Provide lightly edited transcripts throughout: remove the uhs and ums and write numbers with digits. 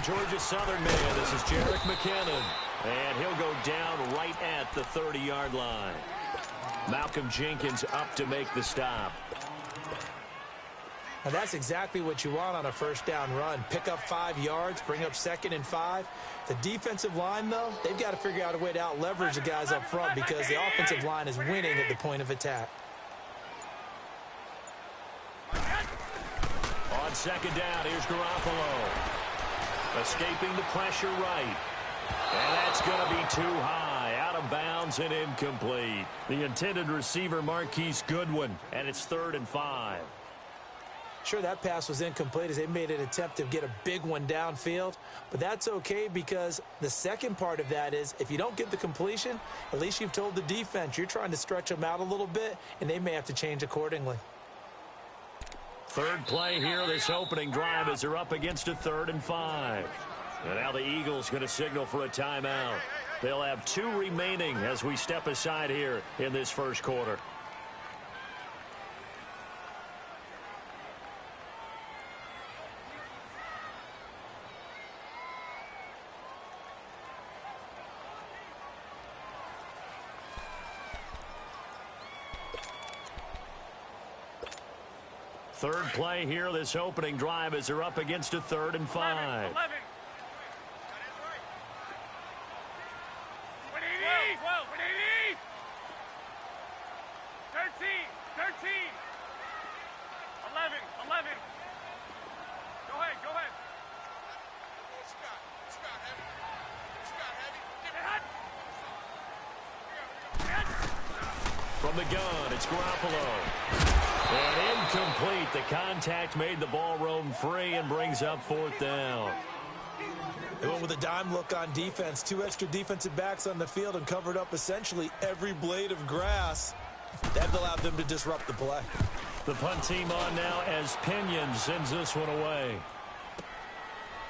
Georgia Southern man, this is Jerick McKinnon. And he'll go down right at the 30-yard line. Malcolm Jenkins up to make the stop. Now that's exactly what you want on a first down run. Pick up 5 yards, bring up 2nd and 5. The defensive line, though, they've got to figure out a way to out-leverage the guys up front because the offensive line is winning at the point of attack. On 2nd down, here's Garoppolo. Escaping the pressure right. And that's going to be too high, out of bounds and incomplete. The intended receiver, Marquise Goodwin, and it's 3rd and 5. Sure, that pass was incomplete as they made an attempt to get a big one downfield, but that's okay because the second part of that is if you don't get the completion, at least you've told the defense you're trying to stretch them out a little bit, and they may have to change accordingly. Third play here, this opening drive as they're up against a 3rd and 5. And now the Eagles going to signal for a timeout. They'll have 2 remaining as we step aside here in this first quarter. Third play here, this opening drive as they're up against a 3rd and 5. 11. 11. Go ahead. From the gun, it's Garoppolo. And incomplete. The contact made the ball roam free and brings up 4th down. They went with a dime look on defense. 2 extra defensive backs on the field and covered up essentially every blade of grass. That allowed them to disrupt the play. The punt team on now as Pinion sends this one away.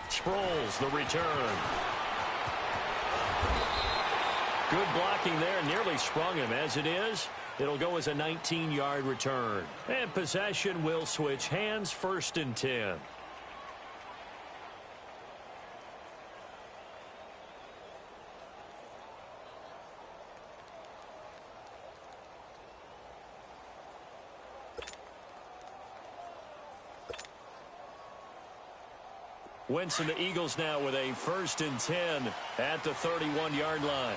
Sproles, the return. Good blocking there. Nearly sprung him. As it is, it'll go as a 19-yard return. And possession will switch hands, 1st and 10. Winston, the Eagles now with a 1st and 10 at the 31-yard line.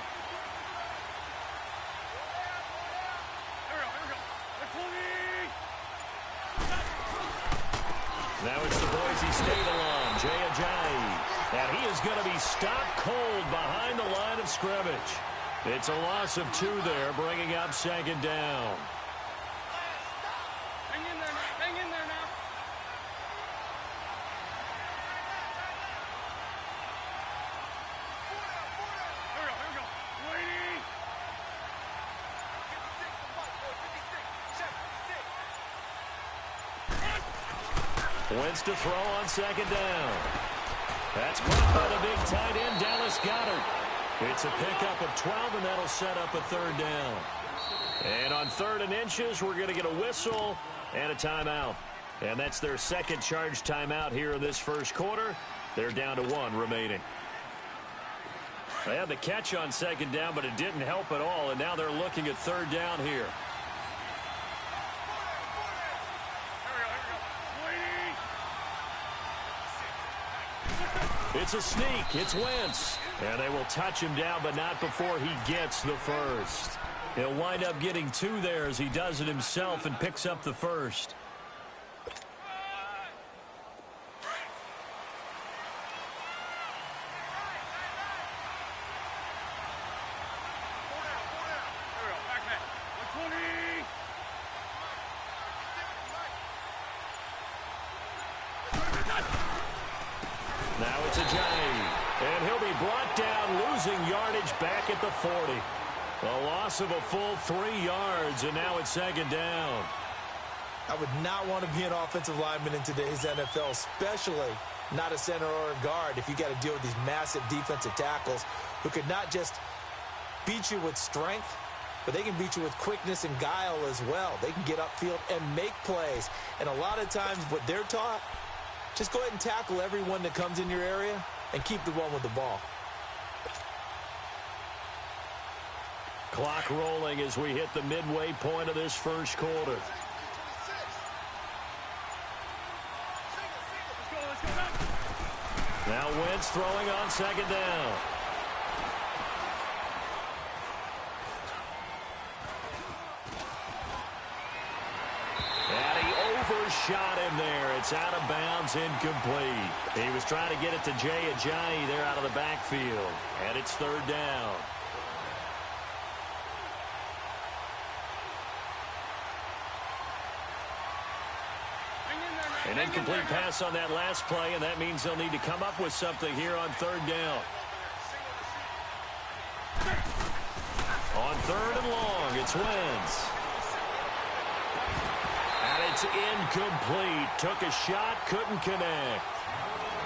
Now it's the Boise State alum, Jay Ajayi. And he is going to be stopped cold behind the line of scrimmage. It's a loss of 2 there, bringing up 2nd down. Hang in there now. Wentz to throw on 2nd down. That's caught by the big tight end, Dallas Goedert. It's a pickup of 12, and that'll set up a 3rd down. And on 3rd and inches, we're going to get a whistle and a timeout. And that's their 2nd charge timeout here in this first quarter. They're down to 1 remaining. They had the catch on 2nd down, but it didn't help at all, and now they're looking at 3rd down here. It's a sneak. It's Wentz. And they will touch him down, but not before he gets the 1st. He'll wind up getting 2 there as he does it himself and picks up the 1st. Now it's Ajayi, and he'll be brought down, losing yardage back at the 40. A loss of a full 3 yards, and now it's 2nd down. I would not want to be an offensive lineman in today's NFL, especially not a center or a guard, if you got to deal with these massive defensive tackles who could not just beat you with strength, but they can beat you with quickness and guile as well. They can get upfield and make plays. And a lot of times what they're taught, just go ahead and tackle everyone that comes in your area, and keep the one with the ball. Clock rolling as we hit the midway point of this first quarter. Now Wentz throwing on second down. And he overshot him there. It's out of bounds, incomplete. He was trying to get it to Jay Ajayi there out of the backfield. And it's third down. An incomplete pass on that last play, and that means they'll need to come up with something here on third down. On third and long, it's Wentz. And it's incomplete. Took a shot, couldn't connect.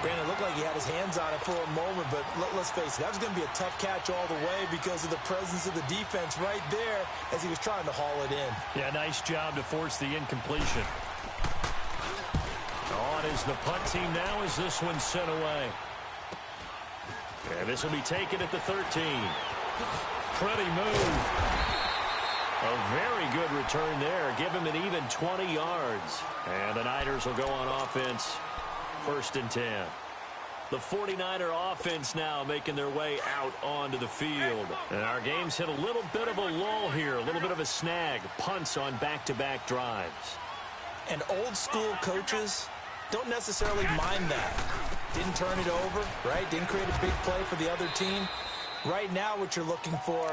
Brandon, it looked like he had his hands on it for a moment, but let's face it, that was going to be a tough catch all the way because of the presence of the defense right there as he was trying to haul it in. Yeah, nice job to force the incompletion. On is the punt team now as this one's sent away. And this will be taken at the 13. Pretty move. A very good return there. Give him an even 20 yards. And the Niners will go on offense. First and 10. The 49er offense now making their way out onto the field. And our game's hit a little bit of a lull here. A little bit of a snag. Punts on back-to-back drives. And old school coaches don't necessarily mind that. Didn't turn it over, right? Didn't create a big play for the other team. Right now what you're looking for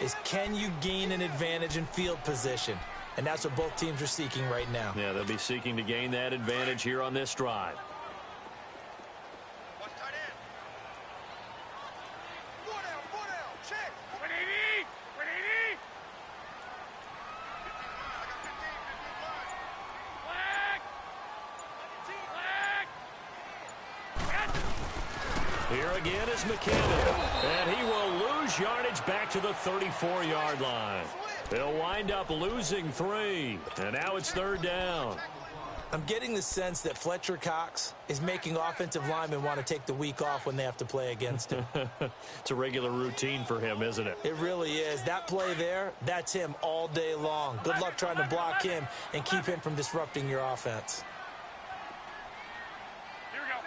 is can you gain an advantage in field position? And that's what both teams are seeking right now. Yeah, they'll be seeking to gain that advantage here on this drive. Here again is McKinnon, and he will lose yardage back to the 34-yard line. They'll wind up losing 3, and now it's third down. I'm getting the sense that Fletcher Cox is making offensive linemen want to take the week off when they have to play against him. It's a regular routine for him, isn't it? It really is. That play there, that's him all day long. Good luck trying to block him and keep him from disrupting your offense. Here we go.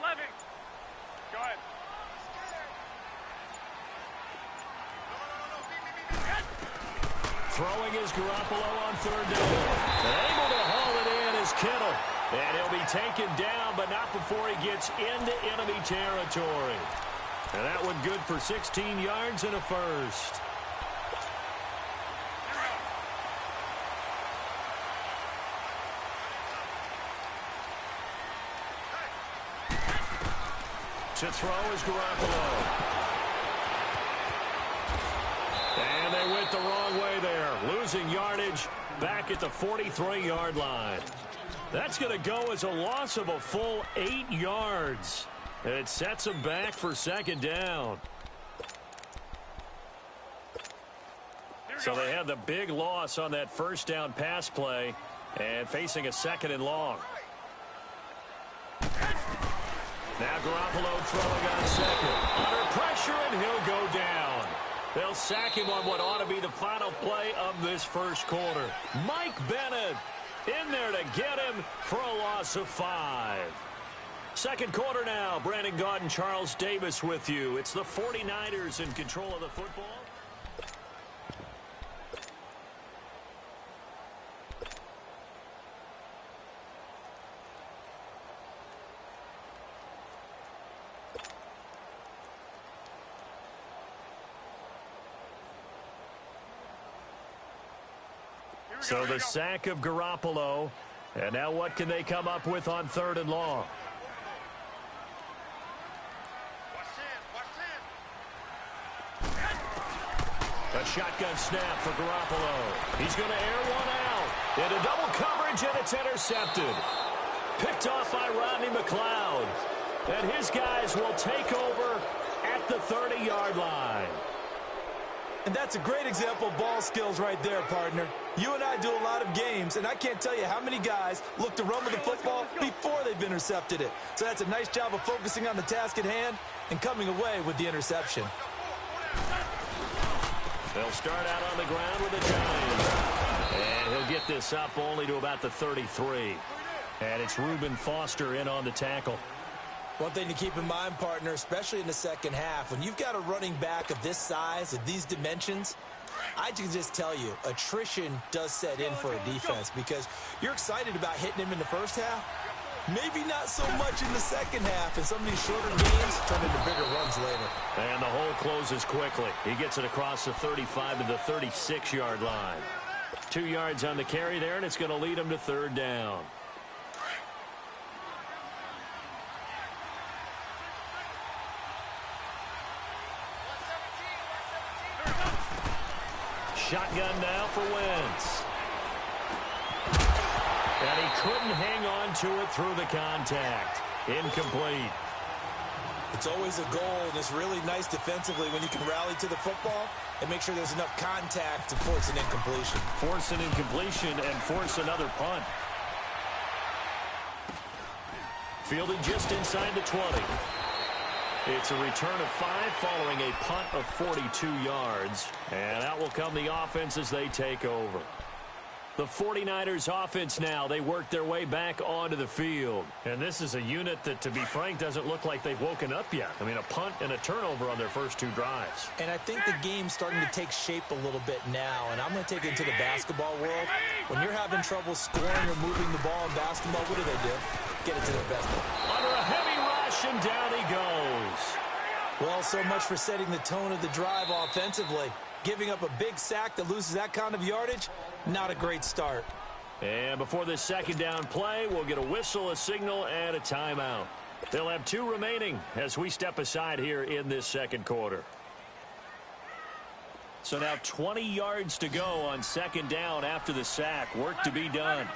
11. Go ahead. Throwing is Garoppolo on third down. Able to haul it in is Kittle. And he'll be taken down, but not before he gets into enemy territory. And that one good for 16 yards and a first. To throw is Garoppolo. And they went the wrong way there. Losing yardage back at the 43-yard line. That's going to go as a loss of a full 8 yards. And it sets them back for second down. So they had the big loss on that first down pass play and facing a second and long. Now Garoppolo throwing on second. Under pressure, and he'll go down. They'll sack him on what ought to be the final play of this first quarter. Mike Bennett in there to get him for a loss of 5. Second quarter now. Brandon Gaudin, Charles Davis with you. It's the 49ers in control of the football. So the sack of Garoppolo. And now what can they come up with on third and long? A shotgun snap for Garoppolo. He's going to air one out. Into double coverage, and it's intercepted. Picked off by Rodney McLeod. And his guys will take over at the 30-yard line. And that's a great example of ball skills right there, partner. You and I do a lot of games, and I can't tell you how many guys look to run with the football before they've intercepted it. So that's a nice job of focusing on the task at hand and coming away with the interception. They'll start out on the ground with a Giant. And he'll get this up only to about the 33. And it's Reuben Foster in on the tackle. One thing to keep in mind, partner, especially in the second half, when you've got a running back of this size, of these dimensions, I can just tell you, attrition does set in for a defense because you're excited about hitting him in the first half. Maybe not so much in the second half, and some of these shorter games turn into bigger runs later. And the hole closes quickly. He gets it across the 35 to the 36-yard line. 2 yards on the carry there, and it's going to lead him to third down. Shotgun now for Wentz. And he couldn't hang on to it through the contact. Incomplete. It's always a goal, and it's really nice defensively when you can rally to the football and make sure there's enough contact to force an incompletion. Force an incompletion and force another punt. Fielded just inside the 20. It's a return of 5 following a punt of 42 yards. And out will come the offense as they take over. The 49ers offense now, they work their way back onto the field. And this is a unit that, to be frank, doesn't look like they've woken up yet. I mean, a punt and a turnover on their first 2 drives. And I think the game's starting to take shape a little bit now. And I'm going to take it into the basketball world. When you're having trouble scoring or moving the ball in basketball, what do? Get it to their best player. Under a heavy rush, and down he goes. Well, so much for setting the tone of the drive offensively. Giving up a big sack that loses that kind of yardage, not a great start. And before this second down play, we'll get a whistle, a signal, and a timeout. They'll have 2 remaining as we step aside here in this second quarter. So now 20 yards to go on second down after the sack. Work to be done.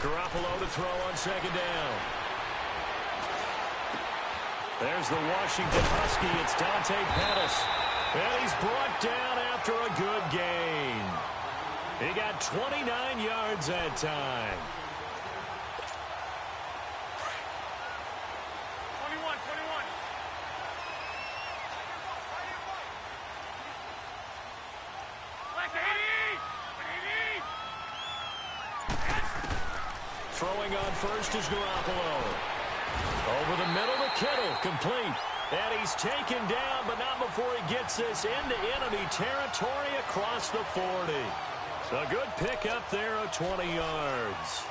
Garoppolo to throw on second down. There's the Washington Husky. It's Dante Pettis. And he's brought down after a good gain. He got 29 yards that time. 21. Throwing on first is Garoppolo. Over the middle to Kittle, complete. And he's taken down, but not before he gets this into enemy territory across the 40. A good pickup there of 20 yards.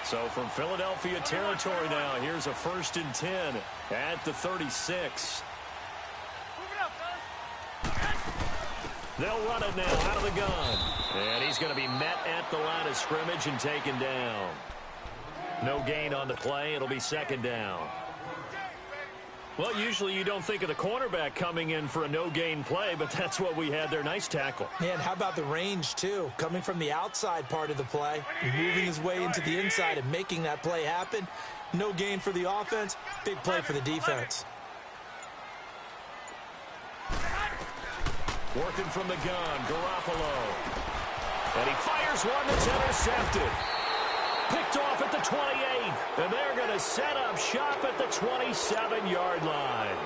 So from Philadelphia territory now, here's a 1st and 10 at the 36. They'll run it now out of the gun. And he's going to be met at the line of scrimmage and taken down. No gain on the play. It'll be second down. Well, usually you don't think of the cornerback coming in for a no-gain play, but that's what we had there. Nice tackle. And how about the range, too? Coming from the outside part of the play, moving his way into the inside and making that play happen. No gain for the offense. Big play for the defense. Working from the gun, Garoppolo. And he fires one that's intercepted. Picked off at the 28. And they're going to set up shop at the 27-yard line.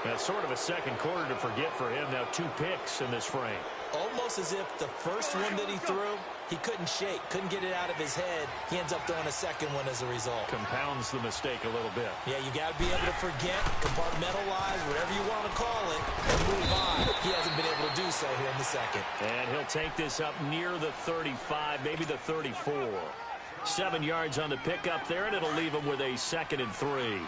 That's sort of a second quarter to forget for him. Now 2 picks in this frame. Almost as if the first one that he threw, he couldn't shake, couldn't get it out of his head. He ends up throwing a second one as a result. Compounds the mistake a little bit. Yeah, you got to be able to forget, compartmentalize, whatever you want to call it, and move on. He hasn't been able to do so here in the second. And he'll take this up near the 35, maybe the 34. 7 yards on the pickup there, and it'll leave him with a 2nd and 3.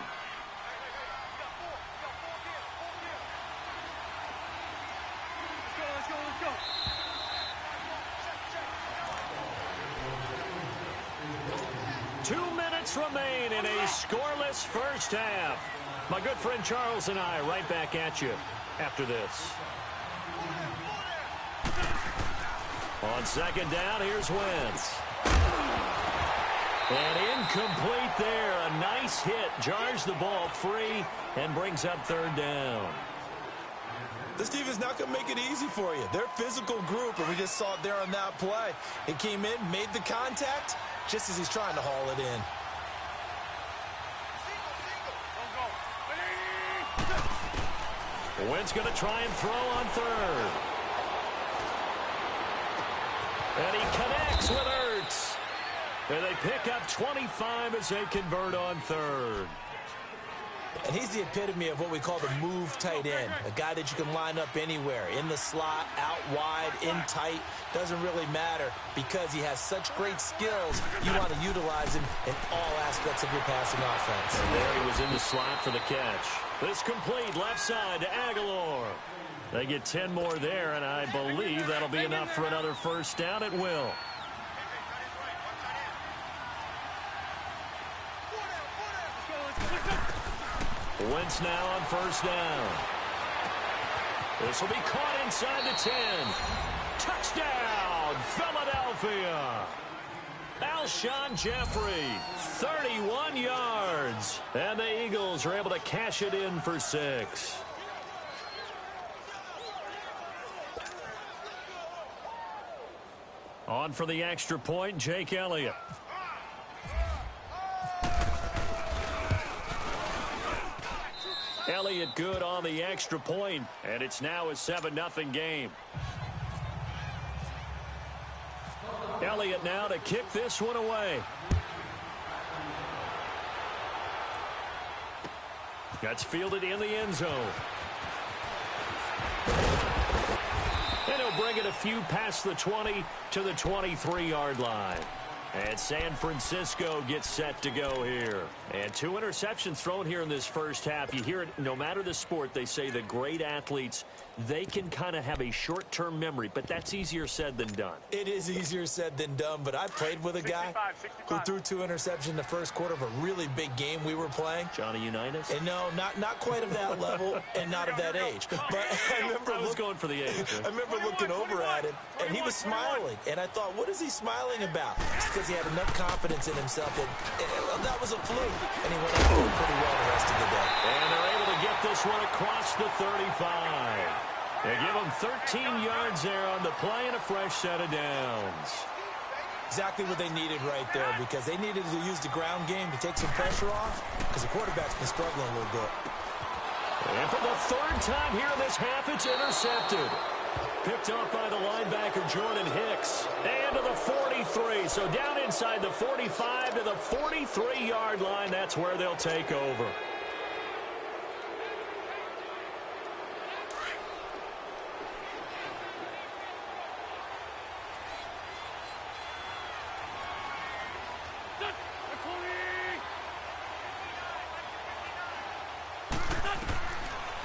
Remain in a scoreless first half. My good friend Charles and I right back at you after this. On second down, here's Wentz. And incomplete there. A nice hit. Jars the ball free and brings up third down. This defense not going to make it easy for you. They're a physical group, and we just saw it there on that play. He came in, made the contact, just as he's trying to haul it in. Wentz going to try and throw on third. And he connects with Ertz. And they pick up 25 as they convert on third. And he's the epitome of what we call the move tight end. A guy that you can line up anywhere. In the slot, out wide, in tight. Doesn't really matter because he has such great skills. You want to utilize him in all aspects of your passing offense. And there he was in the slot for the catch. This complete left side to Aguilar. They get 10 more there, and I believe that'll be enough for another first down. It will. Wentz now on first down. This will be caught inside the 10. Touchdown, Philadelphia. Alshon Jeffrey, 31 yards. And the Eagles are able to cash it in for 6. On for the extra point, Jake Elliott. Elliott good on the extra point, and it's now a 7-0 game. Elliott now to kick this one away. That's fielded in the end zone. And he'll bring it a few past the 20 to the 23-yard line. And San Francisco gets set to go here. And 2 interceptions thrown here in this first half. You hear it, no matter the sport, they say the great athletes, they can kind of have a short-term memory, but that's easier said than done. It is easier said than done, but I played with a guy who threw 2 interceptions in the first quarter of a really big game we were playing. Johnny Unitas? And no, not quite of that level and not of that age. But I was going for the age. I remember looking over at him, and he was smiling. And I thought, what is he smiling about? It's because he had enough confidence in himself that was a fluke. And he went out doing pretty well the rest of the day. And they're able to get this one across the 35. They give him 13 yards there on the play and a fresh set of downs. Exactly what they needed right there, because they needed to use the ground game to take some pressure off, because the quarterback's been struggling a little bit. And for the 3rd time here in this half, it's intercepted. Picked up by the linebacker, Jordan Hicks. And to the 43. So down inside the 45 to the 43-yard line. That's where they'll take over.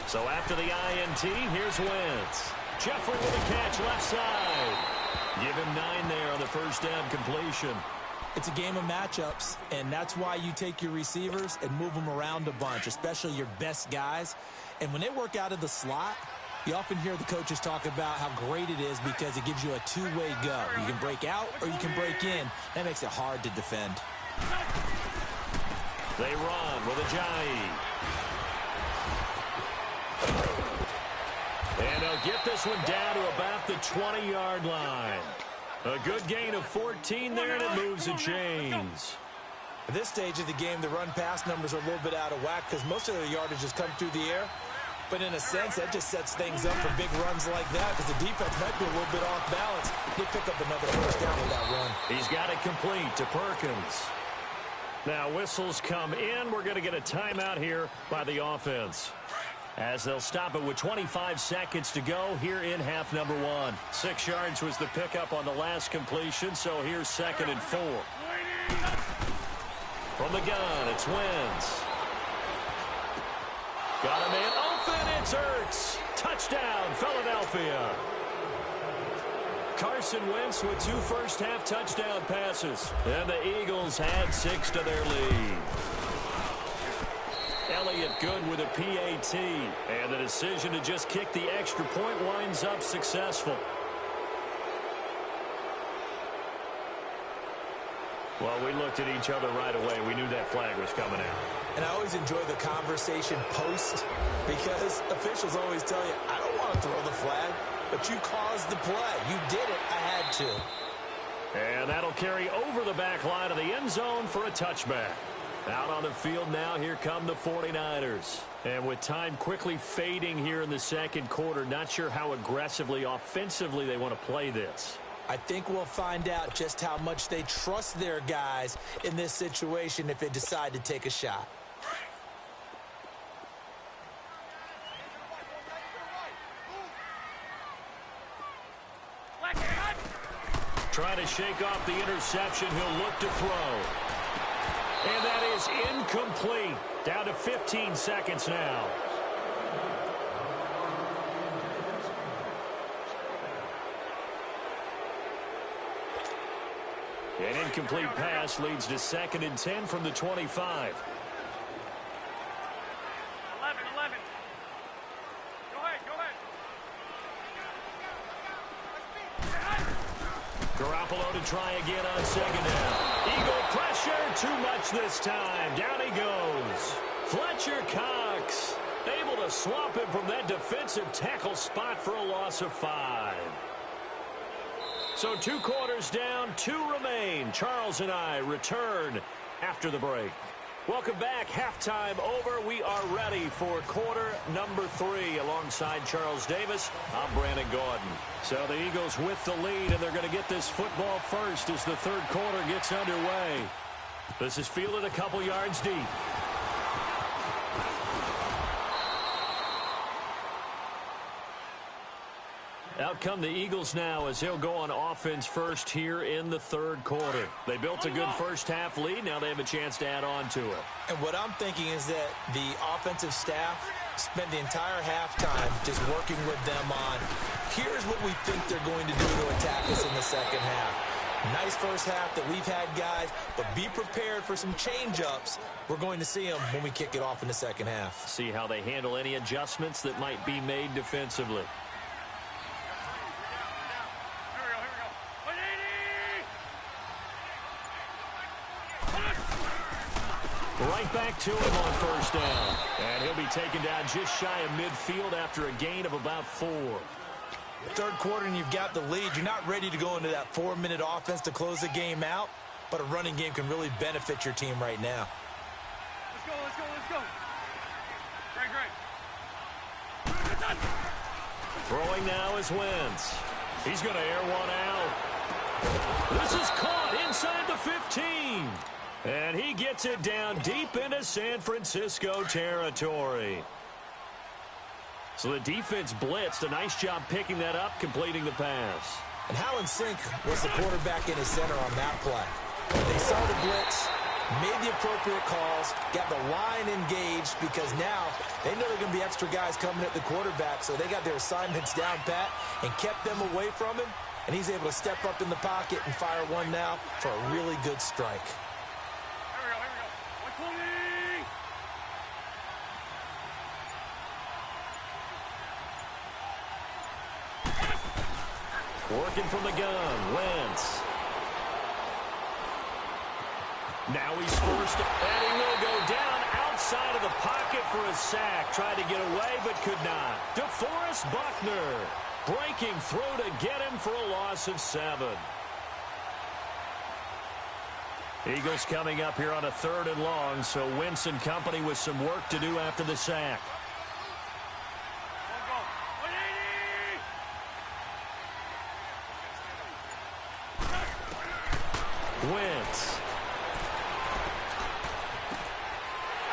So after the INT, here's Wentz. Jeffrey with a catch left side. Give him 9 there on the first down completion. It's a game of matchups, and that's why you take your receivers and move them around a bunch, especially your best guys. And when they work out of the slot, you often hear the coaches talk about how great it is because it gives you a two-way go. You can break out or you can break in. That makes it hard to defend. They run with Ajayi. And they'll get this one down to about the 20-yard line. A good gain of 14 there, and it moves the chains. At this stage of the game, the run-pass numbers are a little bit out of whack because most of their yardage has come through the air. But in a sense, that just sets things up for big runs like that because the defense might be a little bit off balance. They pick up another first down with that run. He's got it complete to Perkins. Now whistles come in. We're going to get a timeout here by the offense, as they'll stop it with 25 seconds to go here in half number 1. 6 yards was the pickup on the last completion, so here's 2nd and 4. From the gun, it's Wentz. Got a man open, it's Ertz. Touchdown, Philadelphia. Carson Wentz with 2 first-half touchdown passes. And the Eagles add 6 to their lead. Elliott good with a PAT. And the decision to just kick the extra point winds up successful. Well, we looked at each other right away. We knew that flag was coming out. And I always enjoy the conversation post because officials always tell you, I don't want to throw the flag, but you caused the play. You did it. I had to. And that'll carry over the back line of the end zone for a touchback. Out on the field now, here come the 49ers. And with time quickly fading here in the second quarter, not sure how aggressively, offensively they want to play this. I think we'll find out just how much they trust their guys in this situation if they decide to take a shot. Trying to shake off the interception. He'll look to throw. And that is incomplete. Down to 15 seconds now. An incomplete pass leads to 2nd and 10 from the 25. 11. Go ahead. Garoppolo to try again on 2nd down. Eagle pressure, too much this time. Down he goes. Fletcher Cox able to swamp him from that defensive tackle spot for a loss of 5. So 2 quarters down, 2 remain. Charles and I return after the break. Welcome back. Halftime over. We are ready for quarter number 3. Alongside Charles Davis, I'm Brandon Gordon. So the Eagles with the lead, and they're going to get this football first as the third quarter gets underway. This is fielded a couple yards deep. Out come the Eagles now as they'll go on offense first here in the third quarter. They built a good first half lead. Now they have a chance to add on to it. And what I'm thinking is that the offensive staff spent the entire halftime just working with them on, here's what we think they're going to do to attack us in the second half. Nice first half that we've had, guys, but be prepared for some change-ups. We're going to see them when we kick it off in the second half. See how they handle any adjustments that might be made defensively. Right back to him on first down. And he'll be taken down just shy of midfield after a gain of about 4. Third quarter and you've got the lead. You're not ready to go into that 4-minute offense to close the game out, but a running game can really benefit your team right now. Let's go. Great. Throwing now is Wentz. He's going to air one out. This is caught inside the 15. And he gets it down deep into San Francisco territory. So the defense blitzed. A nice job picking that up, completing the pass. And how in sync was the quarterback in his center on that play? They saw the blitz, made the appropriate calls, got the line engaged because now they know there are going to be extra guys coming at the quarterback, so they got their assignments down pat and kept them away from him, and he's able to step up in the pocket and fire one now for a really good strike. Working from the gun, Wentz. Now he's forced, and he will go down outside of the pocket for a sack. Tried to get away, but could not. DeForest Buckner breaking through to get him for a loss of 7. Eagles coming up here on a 3rd and long, so Wentz and company with some work to do after the sack. Wentz.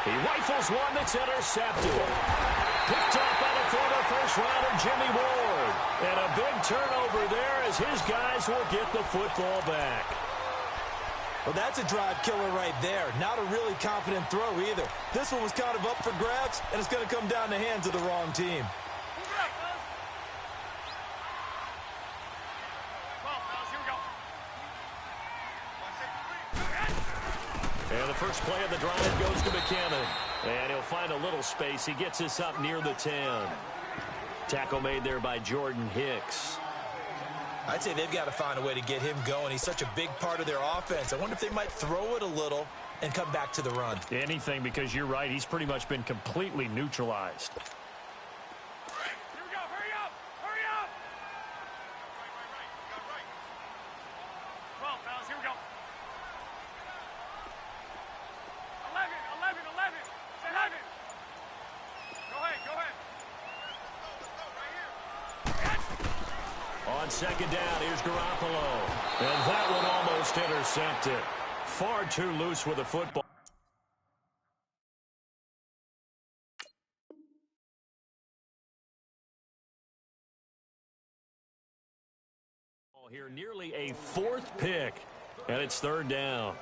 He rifles one that's intercepted. Picked up by the former first-rounder Jimmy Ward. And a big turnover there as his guys will get the football back. Well, that's a drive killer right there. Not a really confident throw either. This one was kind of up for grabs, and it's going to come down the hands of the wrong team. And the first play of the drive goes to McKinnon. And he'll find a little space. He gets this up near the 10. Tackle made there by Jordan Hicks. I'd say they've got to find a way to get him going. He's such a big part of their offense. I wonder if they might throw it a little and come back to the run. Anything, because you're right. He's pretty much been completely neutralized. Here we go. Hurry up. Hurry up. Right. You got right. 12, fellas. Here we go. 11. 11. 11. Go ahead. Go ahead. Let's go. Right here. On second down, here's Garoppolo. And that one almost intercepted. Far too loose with the football. Here, nearly a fourth pick, and it's third down.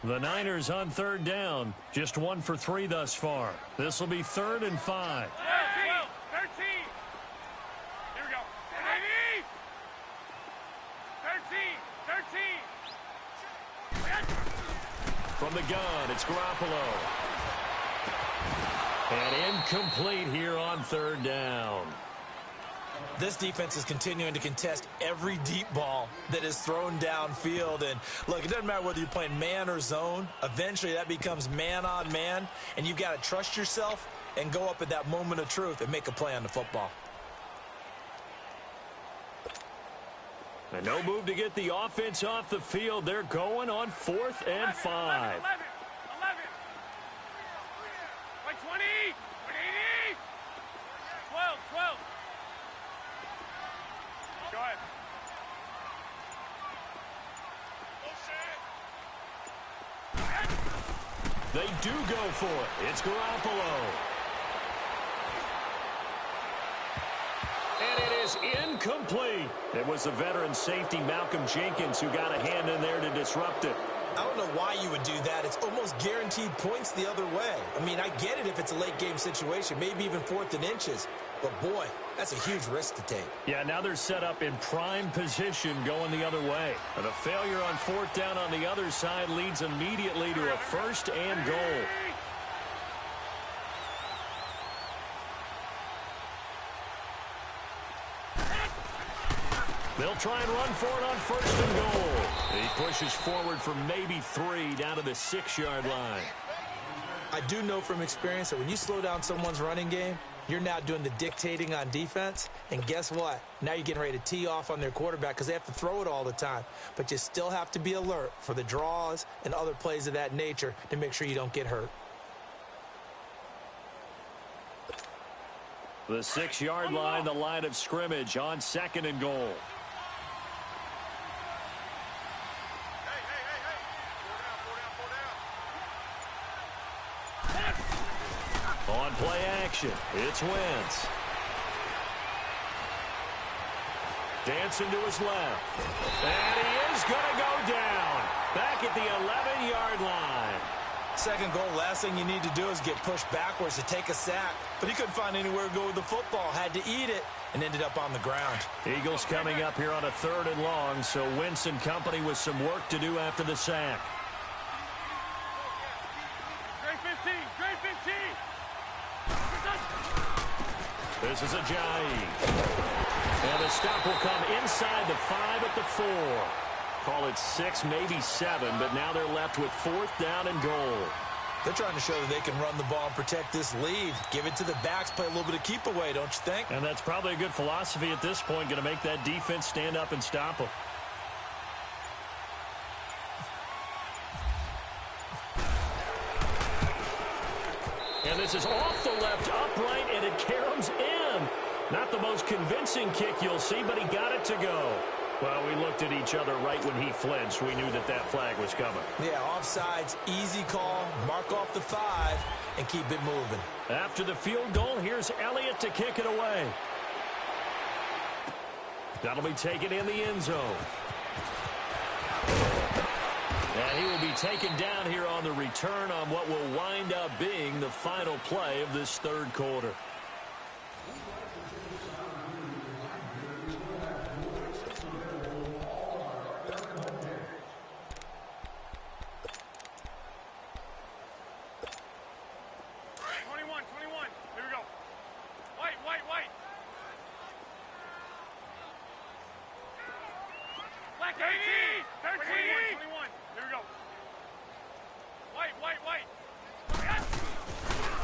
The Niners on third down, just 1 for 3 thus far. This will be 3rd and 5. 13. Here we go. 13. From the gun, it's Garoppolo. And incomplete here on third down. This defense is continuing to contest every deep ball that is thrown downfield. And, look, it doesn't matter whether you're playing man or zone. Eventually, that becomes man on man, and you've got to trust yourself and go up at that moment of truth and make a play on the football. And no move to get the offense off the field. They're going on 4th and 5. 11. Like 20. 80. 12. Go ahead. They do go for it. It's Garoppolo. And it is incomplete. It was the veteran safety Malcolm Jenkins who got a hand in there to disrupt it. I don't know why you would do that. It's almost guaranteed points the other way. I mean, I get it if it's a late game situation, maybe even 4th and inches. But, boy, that's a huge risk to take. Yeah, now they're set up in prime position going the other way. And a failure on 4th down on the other side leads immediately to a 1st and goal. They'll try and run for it on 1st and goal. He pushes forward for maybe 3 down to the 6-yard line. I do know from experience that when you slow down someone's running game, you're now doing the dictating on defense. And guess what? Now you're getting ready to tee off on their quarterback because they have to throw it all the time. But you still have to be alert for the draws and other plays of that nature to make sure you don't get hurt. The 6-yard line, the line of scrimmage on 2nd and goal. On play action, it's Wentz. Dancing to his left. And he is going to go down. Back at the 11-yard line. 2nd goal, last thing you need to do is get pushed backwards to take a sack. But he couldn't find anywhere to go with the football. Had to eat it and ended up on the ground. Eagles coming up here on a 3rd and long, so Wentz and company with some work to do after the sack. Grade 15. Grade 15. This is Ajayi. And the stop will come inside the 5 at the 4. Call it 6, maybe 7, but now they're left with 4th down and goal. They're trying to show that they can run the ball and protect this lead. Give it to the backs, play a little bit of keep away, don't you think? And that's probably a good philosophy at this point, going to make that defense stand up and stop them. And this is off the left upright, and it caroms in. Not the most convincing kick you'll see, but he got it to go. Well, we looked at each other right when he flinched. We knew that that flag was coming. Yeah, offsides, easy call, mark off the 5, and keep it moving. After the field goal, here's Elliott to kick it away. That'll be taken in the end zone. And he will be taken down here on the return on what will wind up being the final play of this 3rd quarter. 13. 21. Here we go. White.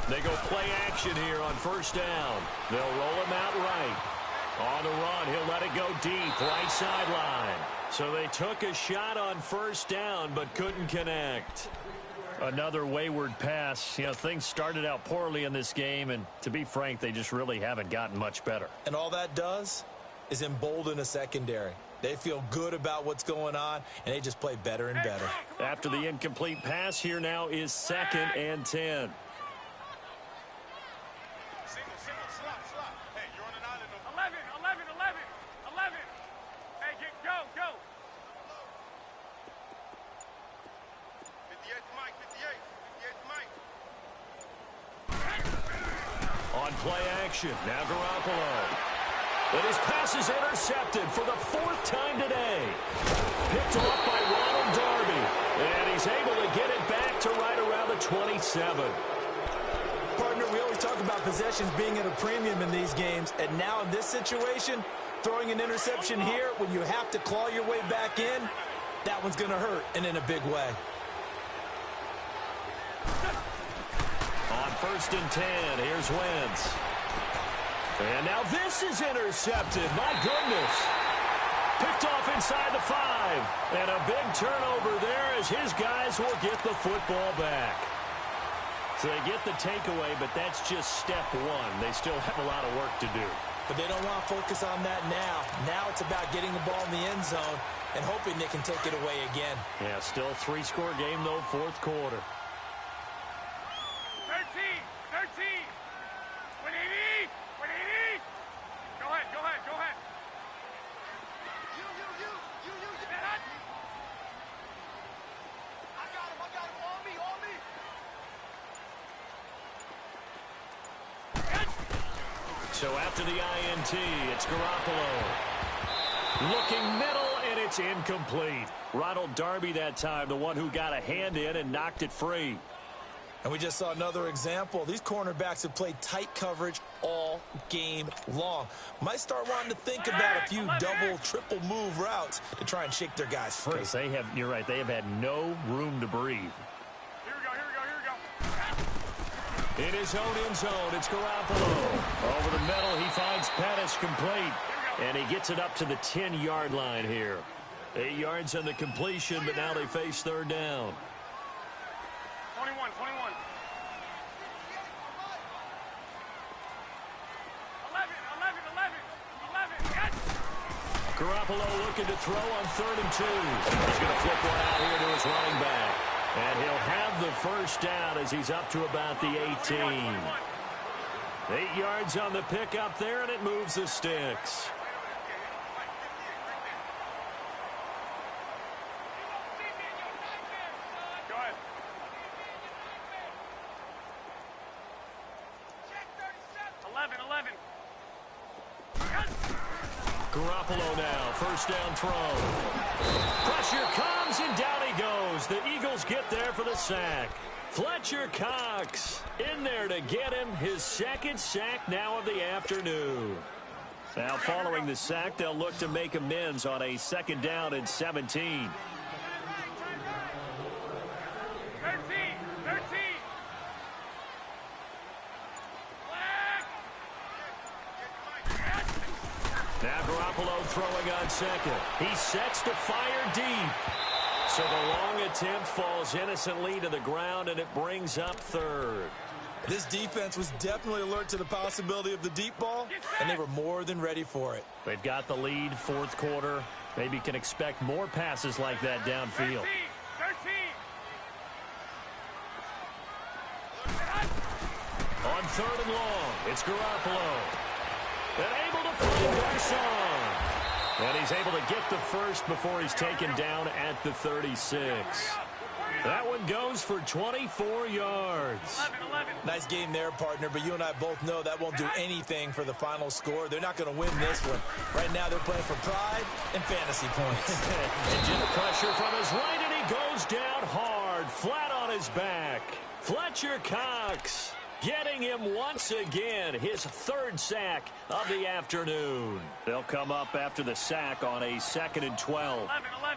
They go play action here on first down. They'll roll him out right. On the run, he'll let it go deep, right sideline. So they took a shot on first down, but couldn't connect. Another wayward pass. You know, things started out poorly in this game, and to be frank, they just really haven't gotten much better. And all that does is embolden a secondary. They feel good about what's going on, and they just play better and better. After the incomplete pass, here now is 2nd and 10. Slop. Hey, you're on an island. 11. Hey, go. 58 Mike. On play action, now Garoppolo. And his pass is intercepted for the 4th time today. Picked off by Ronald Darby. And he's able to get it back to right around the 27. Partner, we always talk about possessions being at a premium in these games. And now in this situation, throwing an interception here when you have to claw your way back in, that one's going to hurt, and in a big way. On 1st and 10, here's Wentz. And now this is intercepted. My goodness. Picked off inside the 5. And a big turnover there as his guys will get the football back. So they get the takeaway, but that's just step 1. They still have a lot of work to do. But they don't want to focus on that now. Now it's about getting the ball in the end zone and hoping they can take it away again. Yeah, still 3-score game, though, 4th quarter. 13. 180. Go ahead. You. That. I got him. On me. So after the INT, it's Garoppolo. Looking middle, and it's incomplete. Ronald Darby that time, the one who got a hand in and knocked it free. And we just saw another example. These cornerbacks have played tight coverage all game long. Might start wanting to think about a few double, triple move routes to try and shake their guys free. Because you're right, they have had no room to breathe. Here we go. In his own end zone, it's Garoppolo. Over the middle, he finds Pettis complete. And he gets it up to the 10-yard line here. 8 yards on the completion, but now they face 3rd down. 21. 11. Garoppolo looking to throw on 3rd and 2. He's going to flip one out here to his running back. And he'll have the first down as he's up to about the 18. 8 yards on the pickup there, and it moves the sticks. Go ahead. Check 11. Garoppolo now, first down throw. Pressure comes, and down he goes. The Eagles get there for the sack. Fletcher Cox in there to get him his 2nd sack now of the afternoon. Now following the sack, they'll look to make amends on a 2nd down and 17. 13. Now Garoppolo throwing on 2nd. He sets to fire deep. So the long attempt falls innocently to the ground, and it brings up 3rd. This defense was definitely alert to the possibility of the deep ball, and they were more than ready for it. They've got the lead, 4th quarter. Maybe can expect more passes like that downfield. 13. On 3rd and long, it's Garoppolo. And able to find Garcon. And he's able to get the first before he's taken down at the 36. That one goes for 24 yards. 11. Nice game there, partner, but you and I both know that won't do anything for the final score. They're not going to win this one. Right now they're playing for pride and fantasy points. And just pressure from his right, and he goes down hard, flat on his back. Fletcher Cox getting him once again, his 3rd sack of the afternoon. They'll come up after the sack on a 2nd and 12. 11.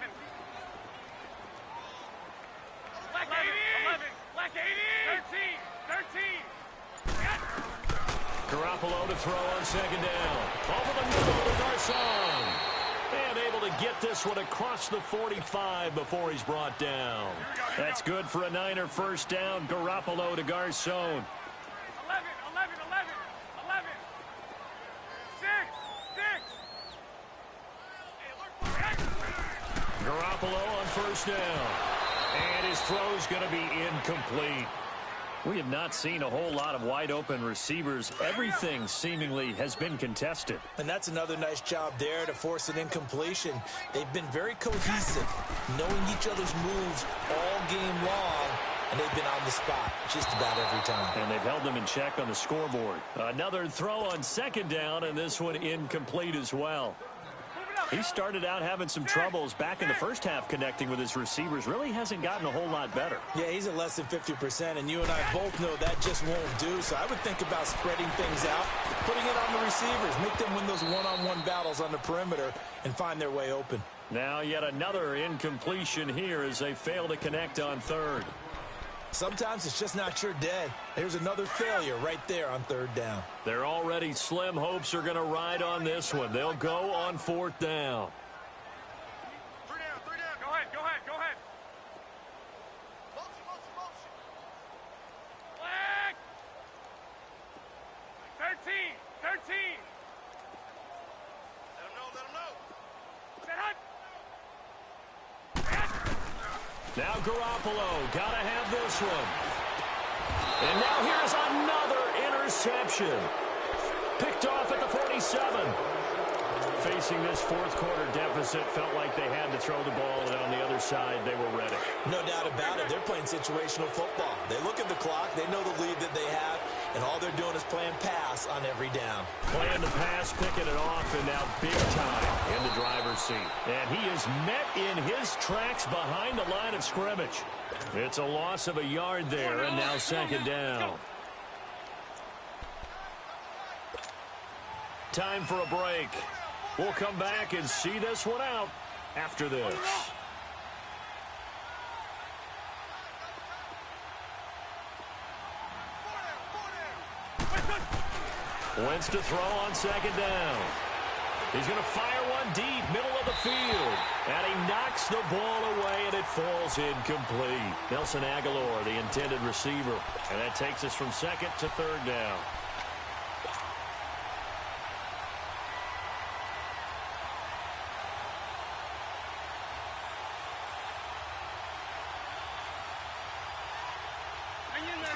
Garoppolo to throw on second down. Over the middle to Garcon. And able to get this one across the 45 before he's brought down. That's good for a Niner first down. Garoppolo to Garcon. 11, 11, 11, 11. 6, 6. Garoppolo on first down. And his throw's going to be incomplete. We have not seen a whole lot of wide-open receivers. Everything seemingly has been contested. And that's another nice job there to force an incompletion. They've been very cohesive, knowing each other's moves all game long, and they've been on the spot just about every time. And they've held them in check on the scoreboard. Another throw on second down, and this one incomplete as well. He started out having some troubles back in the first half connecting with his receivers. Really hasn't gotten a whole lot better. Yeah, he's at less than 50%, and you and I both know that just won't do. So I would think about spreading things out, putting it on the receivers, make them win those one-on-one battles on the perimeter and find their way open. Now yet another incompletion here as they fail to connect on third. Sometimes it's just not your day. There's another failure right there on third down. Their already slim hopes are going to ride on this one. They'll go on fourth down. 3 down, 3 down. Go ahead, go ahead, go ahead. Motion, motion, motion. Flag. 13, 13. Let him know, let him know. Set hut. Now Garoppolo, gotta have this one. And now here's another interception. Picked off at the 47. Facing this fourth quarter deficit, felt like they had to throw the ball, and on the other side, they were ready. No doubt about it. They're playing situational football. They look at the clock, they know the lead that they have, and all they're doing is playing pass on every down. Playing the pass, picking it off, and now big time in the driver's seat. And he is met in his tracks behind the line of scrimmage. It's a loss of a yard there, and now second down. Time for a break. We'll come back and see this one out after this. Wentz to throw on second down. He's going to fire one deep, middle of the field. And he knocks the ball away, and it falls incomplete. Nelson Aguilar, the intended receiver. And that takes us from second to third down.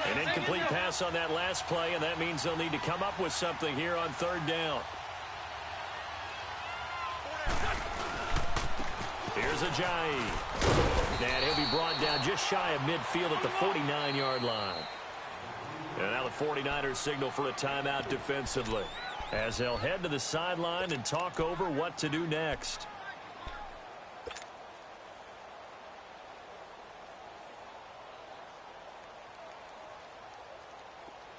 An incomplete pass on that last play, and that means they'll need to come up with something here on third down. Here's Ajayi. And he'll be brought down just shy of midfield at the 49-yard line. And now the 49ers signal for a timeout defensively, as they'll head to the sideline and talk over what to do next.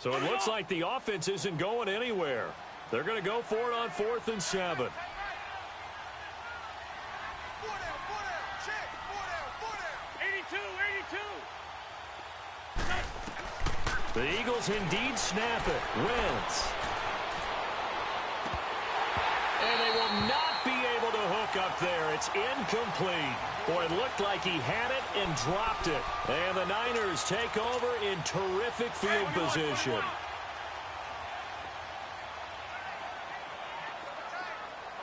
So it looks like the offense isn't going anywhere. They're going to go for it on 4th and 7. Check. 82, 82. The Eagles indeed snap it. Wentz. And they will not be able to hook up there. It's incomplete. Boy, it looked like he had it and dropped it. And the Niners take over in terrific field position.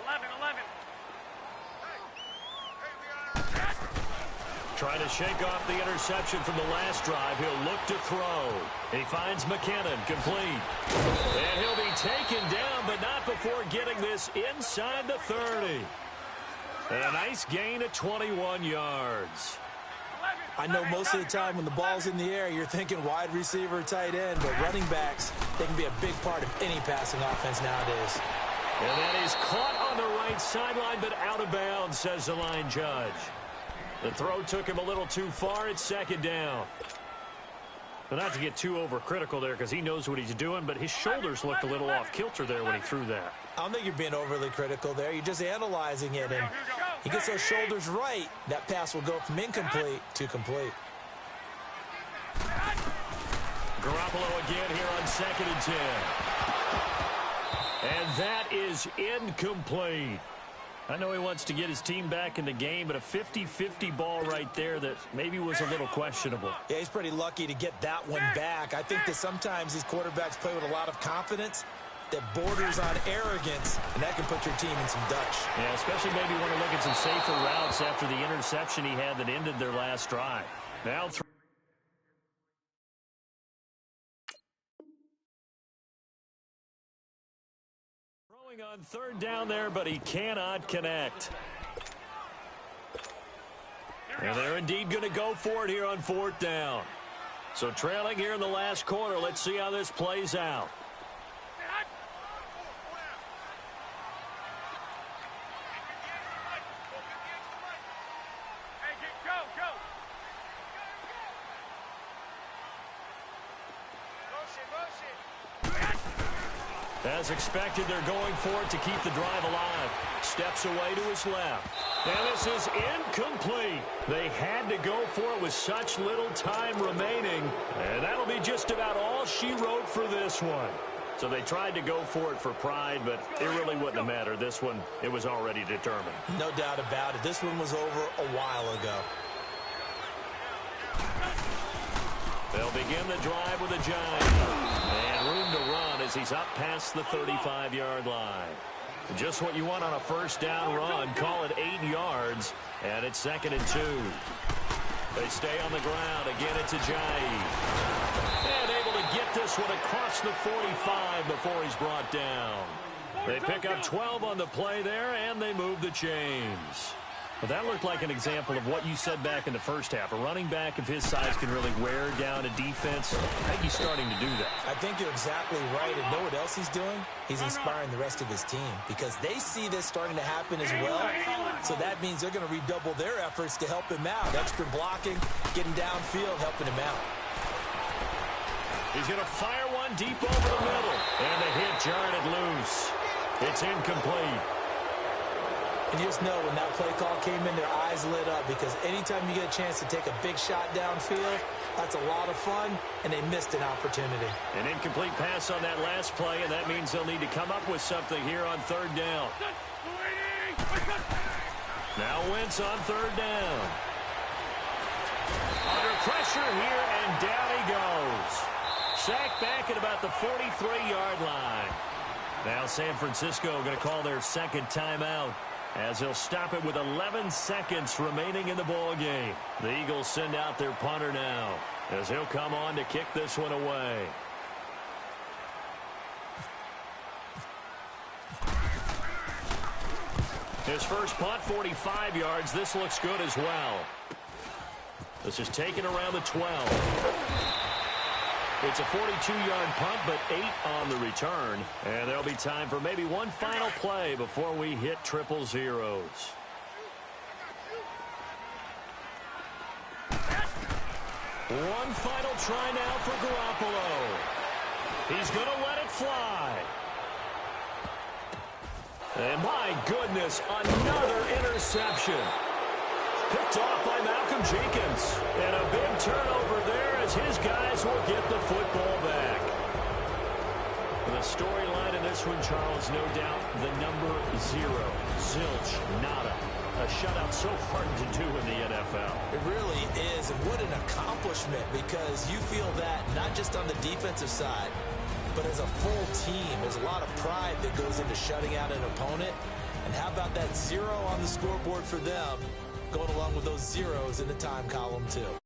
11. Trying to shake off the interception from the last drive. He'll look to throw. He finds McKinnon, complete. And he'll be taken down, but not before getting this inside the 30. And a nice gain of 21 yards. I know most of the time when the ball's in the air, you're thinking wide receiver, tight end, but running backs, they can be a big part of any passing offense nowadays. And that is caught on the right sideline, but out of bounds, says the line judge. The throw took him a little too far. It's second down. But not to get too overcritical there because he knows what he's doing, but his shoulders looked a little off kilter there when he threw that. I don't think you're being overly critical there. You're just analyzing it, and he gets those shoulders right. That pass will go from incomplete to complete. Garoppolo again here on 2nd and 10. And that is incomplete. I know he wants to get his team back in the game, but a 50-50 ball right there that maybe was a little questionable. Yeah, he's pretty lucky to get that one back. I think that sometimes these quarterbacks play with a lot of confidence that borders on arrogance, and that can put your team in some Dutch. Yeah, especially maybe want to look at some safer routes after the interception he had that ended their last drive. Now throwing on third down there, but he cannot connect. And they're indeed going to go for it here on fourth down. So trailing here in the last quarter, let's see how this plays out. As expected, they're going for it to keep the drive alive. Steps away to his left. And this is incomplete. They had to go for it with such little time remaining. And that'll be just about all she wrote for this one. So they tried to go for it for pride, but it really wouldn't have mattered. This one, it was already determined. No doubt about it. This one was over a while ago. They'll begin the drive with a giant. And room to run as he's up past the 35-yard line. Just what you want on a first down run. Call it 8 yards. And it's 2nd and 2. They stay on the ground. Again, it's Ajayi. And able to get this one across the 45 before he's brought down. They pick up 12 on the play there, and they move the chains. Well, that looked like an example of what you said back in the first half. A running back of his size can really wear down a defense. I think he's starting to do that. I think you're exactly right. And know what else he's doing? He's inspiring the rest of his team because they see this starting to happen as well. So that means they're going to redouble their efforts to help him out. Extra blocking, getting downfield, helping him out. He's going to fire one deep over the middle. And the hit jarred it loose. It's incomplete. And you just know when that play call came in, their eyes lit up because anytime you get a chance to take a big shot downfield, that's a lot of fun, and they missed an opportunity. An incomplete pass on that last play, and that means they'll need to come up with something here on third down. Now Wentz on third down. Under pressure here, and down he goes. Sacked back at about the 43-yard line. Now San Francisco going to call their second timeout, as he'll stop it with 11 seconds remaining in the ball game. The Eagles send out their punter now, as he'll come on to kick this one away. His first punt, 45 yards. This looks good as well. This is taken around the 12. It's a 42-yard punt, but 8 on the return. And there'll be time for maybe one final play before we hit triple zeros. One final try now for Garoppolo. He's going to let it fly. And my goodness, another interception. Picked off by Malcolm Jenkins. And a big turnover there as his guys will get the football back. And the storyline in this one, Charles, no doubt the number 0. Zilch, nada. A shutout so hard to do in the NFL. It really is, and what an accomplishment, because you feel that not just on the defensive side, but as a full team. There's a lot of pride that goes into shutting out an opponent. And how about that 0 on the scoreboard for them, going along with those zeros in the time column, too.